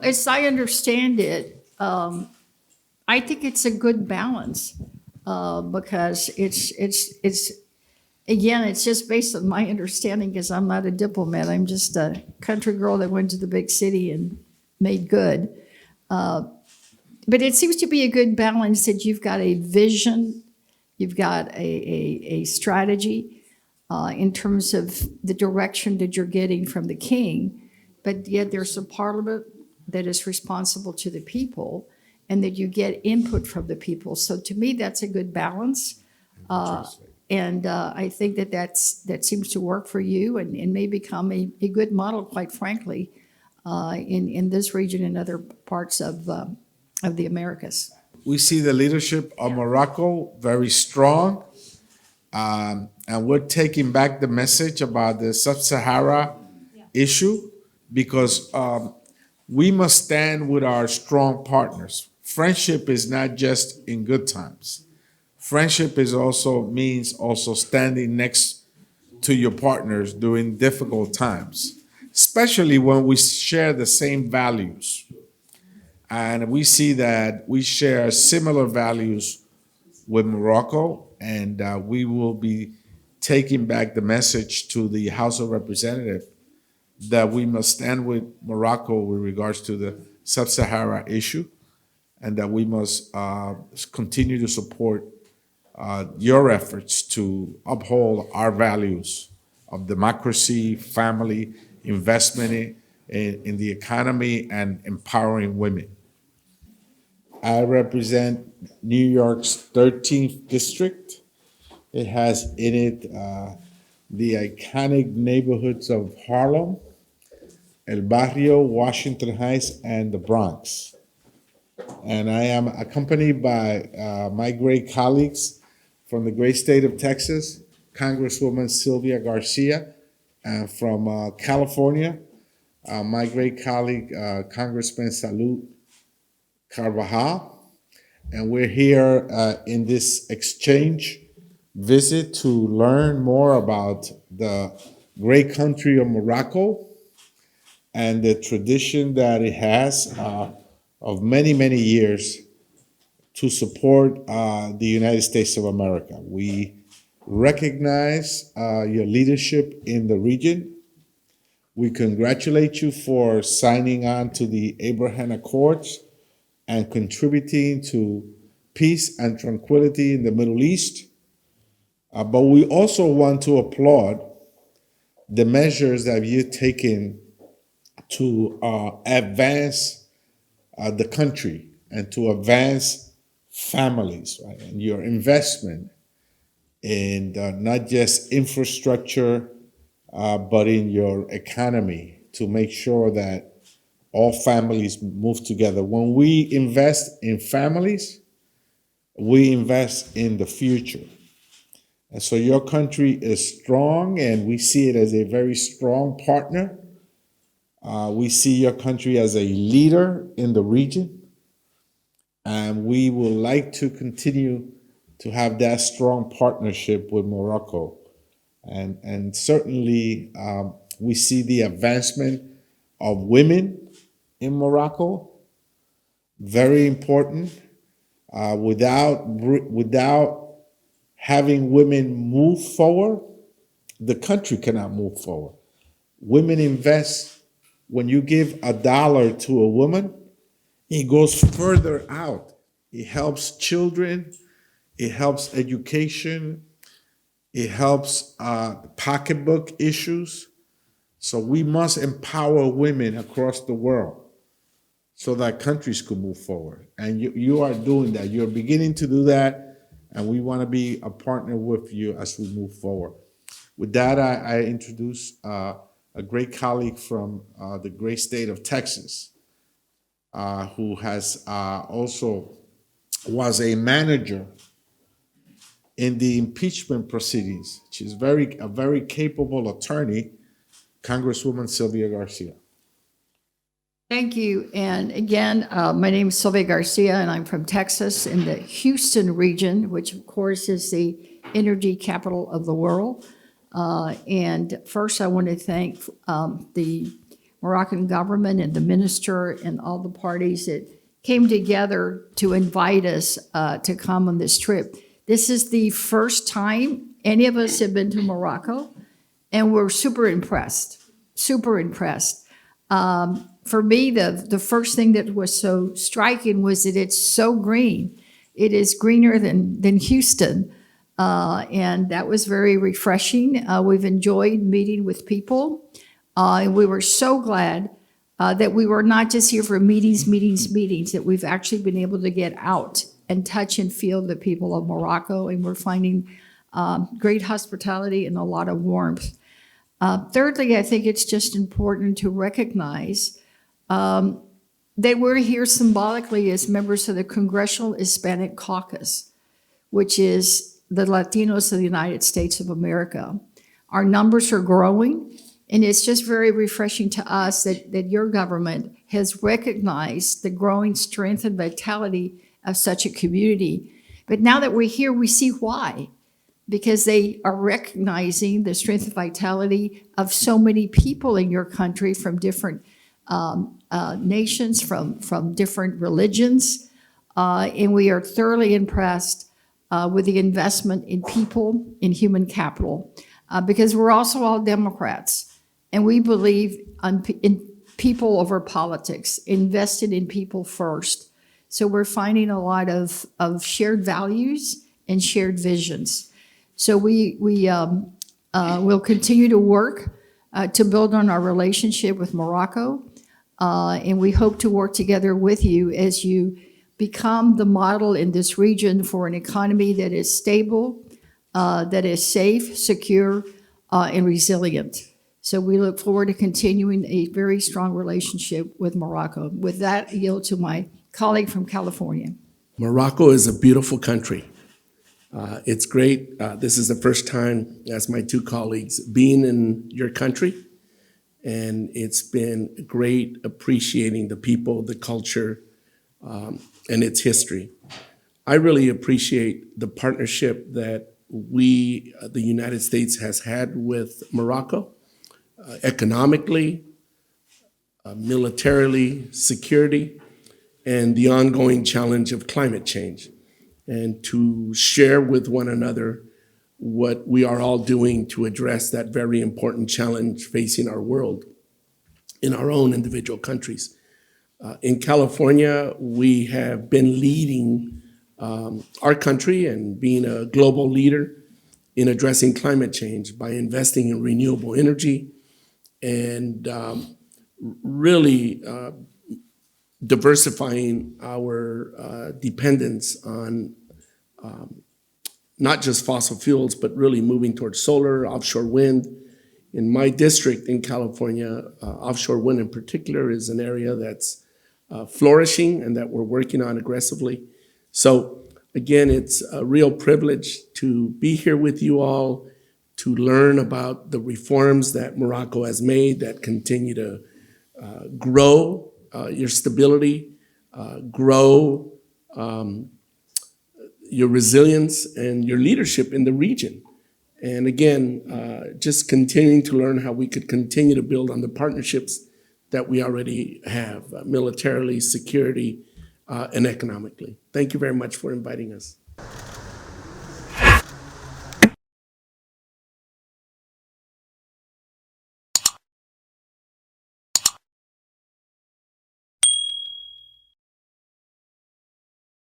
as I understand it, I think it's a good balance because it's again, it's just based on my understanding because I'm not a diplomat. I'm just a country girl that went to the big city and made good. But it seems to be a good balance that you've got a vision, you've got a strategy in terms of the direction that you're getting from the king, but yet there's a parliament that is responsible to the people and that you get input from the people. So to me, that's a good balance. And I think that seems to work for you and may become a good model, quite frankly, in this region and other parts of the Americas. We see the leadership of Morocco very strong, and we're taking back the message about the Sub-Sahara issue because we must stand with our strong partners. Friendship is not just in good times. Friendship means also standing next to your partners during difficult times, especially when we share the same values. And we see that we share similar values with Morocco, and we will be taking back the message to the House of Representatives that we must stand with Morocco with regards to the Sub-Sahara issue, and that we must continue to support your efforts to uphold our values of democracy, family, investment in the economy, and empowering women. I represent New York's 13th district. It has in it the iconic neighborhoods of Harlem, El Barrio, Washington Heights, and the Bronx. And I am accompanied by my great colleagues from the great state of Texas, Congresswoman Sylvia Garcia, and from California, my great colleague, Congressman Salud Carvajal. And we're here in this exchange visit to learn more about the great country of Morocco and the tradition that it has of many, many years to support the United States of America. We recognize your leadership in the region. We congratulate you for signing on to the Abraham Accords and contributing to peace and tranquility in the Middle East. But we also want to applaud the measures that you've taken to advance the country and to advance families, right? And your investment in not just infrastructure, but in your economy to make sure that all families move together. When we invest in families, we invest in the future. And so your country is strong, and we see it as a very strong partner. We see your country as a leader in the region, and we would like to continue to have that strong partnership with Morocco. And certainly we see the advancement of women in Morocco, very important. Without having women move forward, the country cannot move forward. Women invest. When you give $1 to a woman, it goes further out. It helps children, it helps education, it helps pocketbook issues. So we must empower women across the world so that countries could move forward. And you are doing that. You're beginning to do that, and we want to be a partner with you as we move forward. With that, I introduce a great colleague from the great state of Texas, who has also was a manager in the impeachment proceedings. She's a very capable attorney, Congresswoman Sylvia Garcia. Thank you. And again, my name is Sylvia Garcia, and I'm from Texas in the Houston region, which of course is the energy capital of the world. And first, I want to thank the Moroccan government and the minister and all the parties that came together to invite us to come on this trip. This is the first time any of us have been to Morocco, and we're super impressed, super impressed. For me, the first thing that was so striking was that it's so green. It is greener than Houston, and that was very refreshing. We've enjoyed meeting with people, and we were so glad that we were not just here for meetings, that we've actually been able to get out and touch and feel the people of Morocco, and we're finding great hospitality and a lot of warmth. Thirdly, I think it's just important to recognize that we're here symbolically as members of the Congressional Hispanic Caucus, which is the Latinos of the United States of America. Our numbers are growing, and it's just very refreshing to us that your government has recognized the growing strength and vitality of such a community. But now that we're here, we see why. Because they are recognizing the strength and vitality of so many people in your country from different nations, from different religions. And we are thoroughly impressed with the investment in people, in human capital, because we're also all Democrats. And we believe in people over politics, invested in people first. So we're finding a lot of shared values and shared visions. So we will continue to work to build on our relationship with Morocco, and we hope to work together with you as you become the model in this region for an economy that is stable, that is safe, secure, and resilient. So we look forward to continuing a very strong relationship with Morocco. With that, I yield to my colleague from California. Morocco is a beautiful country. It's great. This is the first time, as my two colleagues, being in your country. And it's been great appreciating the people, the culture, and its history. I really appreciate the partnership that we, the United States, has had with Morocco, economically, militarily, security, and the ongoing challenge of climate change. And to share with one another what we are all doing to address that very important challenge facing our world in our own individual countries. In California, we have been leading our country and being a global leader in addressing climate change by investing in renewable energy and really diversifying our dependence on not just fossil fuels, but really moving towards solar, offshore wind. In my district in California, offshore wind in particular is an area that's flourishing and that we're working on aggressively. So again, it's a real privilege to be here with you all, to learn about the reforms that Morocco has made that continue to grow your stability, grow your resilience and your leadership in the region. And again, just continuing to learn how we could continue to build on the partnerships that we already have, militarily, security, and economically. Thank you very much for inviting us.